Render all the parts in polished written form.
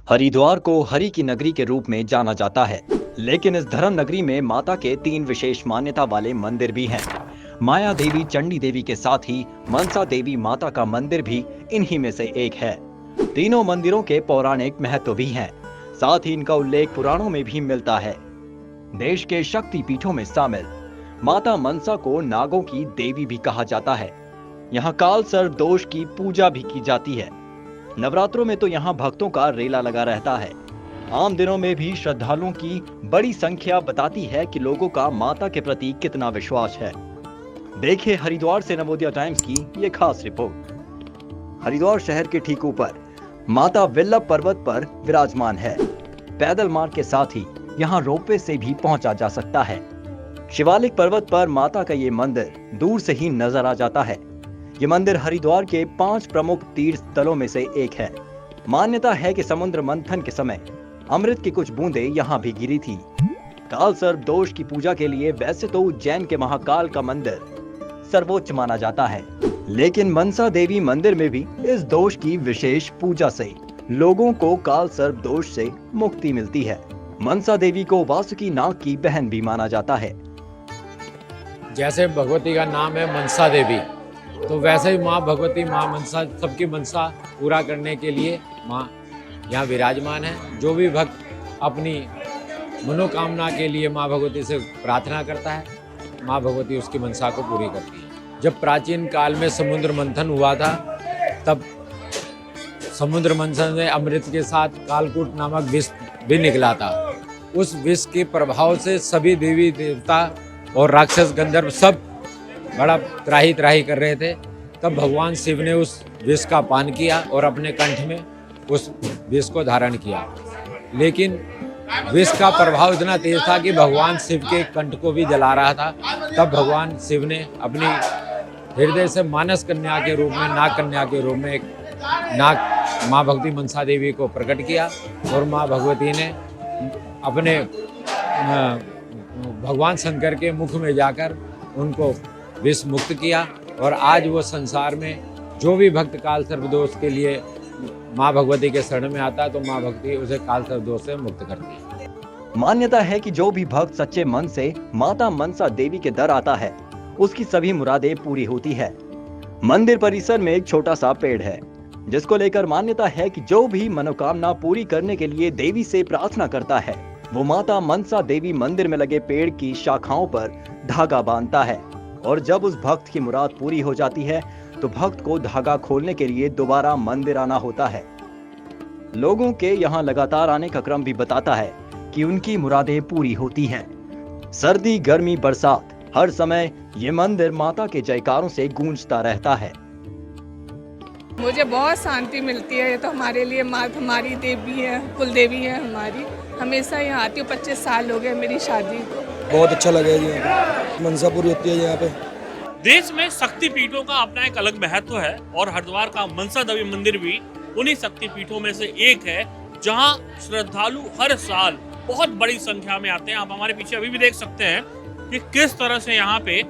हरिद्वार को हरि की नगरी के रूप में जाना जाता है, लेकिन इस धर्म नगरी में माता के 3 विशेष मान्यता वाले मंदिर भी हैं। माया देवी चंडी देवी के साथ ही मनसा देवी माता का मंदिर भी इन्हीं में से एक है। तीनों मंदिरों के पौराणिक महत्व भी हैं, साथ ही इनका उल्लेख पुराणों में भी मिलता है। देश के शक्ति पीठों में शामिल माता मनसा को नागों की देवी भी कहा जाता है। यहाँ काल सर्प दोष की पूजा भी की जाती है। नवरात्रों में तो यहाँ भक्तों का रेला लगा रहता है। आम दिनों में भी श्रद्धालुओं की बड़ी संख्या बताती है कि लोगों का माता के प्रति कितना विश्वास है। देखिए हरिद्वार से नवोदय टाइम्स की ये खास रिपोर्ट। हरिद्वार शहर के ठीक ऊपर माता विल्लभ पर्वत पर विराजमान है। पैदल मार्ग के साथ ही यहाँ रोपवे से भी पहुंचा जा सकता है। शिवालिक पर्वत पर माता का ये मंदिर दूर से ही नजर आ जाता है। ये मंदिर हरिद्वार के 5 प्रमुख तीर्थ स्थलों में से एक है। मान्यता है कि समुद्र मंथन के समय अमृत की कुछ बूंदें यहाँ भी गिरी थी। काल सर्प दोष की पूजा के लिए वैसे तो उज्जैन के महाकाल का मंदिर सर्वोच्च माना जाता है, लेकिन मनसा देवी मंदिर में भी इस दोष की विशेष पूजा से लोगों को काल सर्प दोष से मुक्ति मिलती है। मनसा देवी को वासुकी नाग की बहन भी माना जाता है। जैसे भगवती का नाम है मनसा देवी, तो वैसे ही माँ भगवती माँ मनसा सबकी मनसा पूरा करने के लिए माँ यहाँ विराजमान है। जो भी भक्त अपनी मनोकामना के लिए माँ भगवती से प्रार्थना करता है, माँ भगवती उसकी मनसा को पूरी करती है। जब प्राचीन काल में समुद्र मंथन हुआ था, तब समुद्र मंथन में अमृत के साथ कालकूट नामक विष भी निकला था। उस विष के प्रभाव से सभी देवी देवता और राक्षस गंधर्व सब बड़ा त्राही त्राही कर रहे थे। तब भगवान शिव ने उस विष का पान किया और अपने कंठ में उस विष को धारण किया। लेकिन विष का प्रभाव इतना तेज था कि भगवान शिव के कंठ को भी जला रहा था। तब भगवान शिव ने अपनी हृदय से मानस कन्या के रूप में, नाग कन्या के रूप में एक नाग माँ भगवती मनसा देवी को प्रकट किया और माँ भगवती ने अपने भगवान शंकर के मुख में जाकर उनको विष मुक्त किया। और आज वो संसार में जो भी भक्त काल सर्प दोष के लिए माँ भगवती के शरण में आता है, तो माँ भगवती उसे काल सर्प दोष से मुक्त करती है। मान्यता है कि जो भी भक्त सच्चे मन से माता मनसा देवी के दर आता है, उसकी सभी मुरादें पूरी होती है। मंदिर परिसर में एक छोटा सा पेड़ है, जिसको लेकर मान्यता है कि जो भी मनोकामना पूरी करने के लिए देवी से प्रार्थना करता है, वो माता मनसा देवी मंदिर में लगे पेड़ की शाखाओं पर धागा बांधता है। और जब उस भक्त की मुराद पूरी हो जाती है, तो भक्त को धागा खोलने के लिए दोबारा मंदिर आना होता है। लोगों के यहाँ लगातार आने का क्रम भी बताता है कि उनकी मुरादें पूरी होती हैं। सर्दी, गर्मी, बरसात, हर समय ये मंदिर माता के जयकारों से गूंजता रहता है। मुझे बहुत शांति मिलती है। ये तो हमारे लिए माँ हमारी देवी है, कुल देवी है हमारी। हमेशा यहाँ आती हूँ। 25 साल हो गए मेरी शादी को। बहुत अच्छा लगे जी, यहाँ पे मनसा पूरी होती है। यहाँ पे देश में शक्ति पीठों का अपना एक अलग महत्व है और हरिद्वार का मनसा देवी मंदिर भी उन्हीं शक्ति पीठों में से एक है, जहां श्रद्धालु हर साल बहुत बड़ी संख्या में आते हैं। आप हमारे पीछे अभी भी देख सकते हैं कि किस तरह से यहाँ पे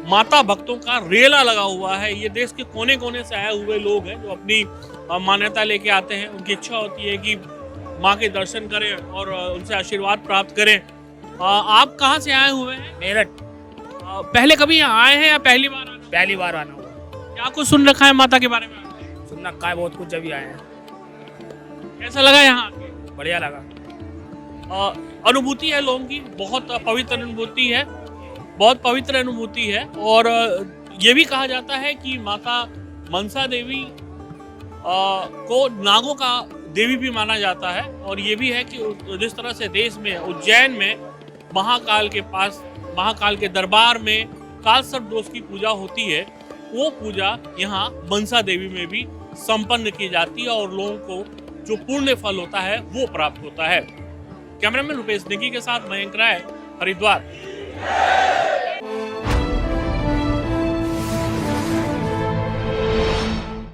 माता भक्तों का रेला लगा हुआ है। ये देश के कोने कोने से आए हुए लोग हैं जो अपनी मान्यता लेके आते हैं। उनकी इच्छा होती है कि माँ के दर्शन करें और उनसे आशीर्वाद प्राप्त करें। आप कहाँ से आए हुए हैं? मेरठ। पहले कभी यहाँ आए हैं या पहली बार आना? पहली बार आना हुआ। क्या कुछ सुन रखा है माता के बारे में? सुनना का है बहुत कुछ, जब भी आए हैं। कैसा लगा यहाँ आके? बढ़िया लगा। अनुभूति है लोगों की, बहुत पवित्र अनुभूति है, बहुत पवित्र अनुभूति है। और ये भी कहा जाता है कि माता मनसा देवी को नागों का देवी भी माना जाता है। और ये भी है कि जिस तरह से देश में उज्जैन में महाकाल के पास, महाकाल के दरबार में काल सर्प दोष की पूजा होती है, वो पूजा यहाँ मनसा देवी में भी संपन्न की जाती है और लोगों को जो पुण्य फल होता है वो प्राप्त होता है। कैमरामैन रुपेश नेगी के साथ मयंक राय, हरिद्वार।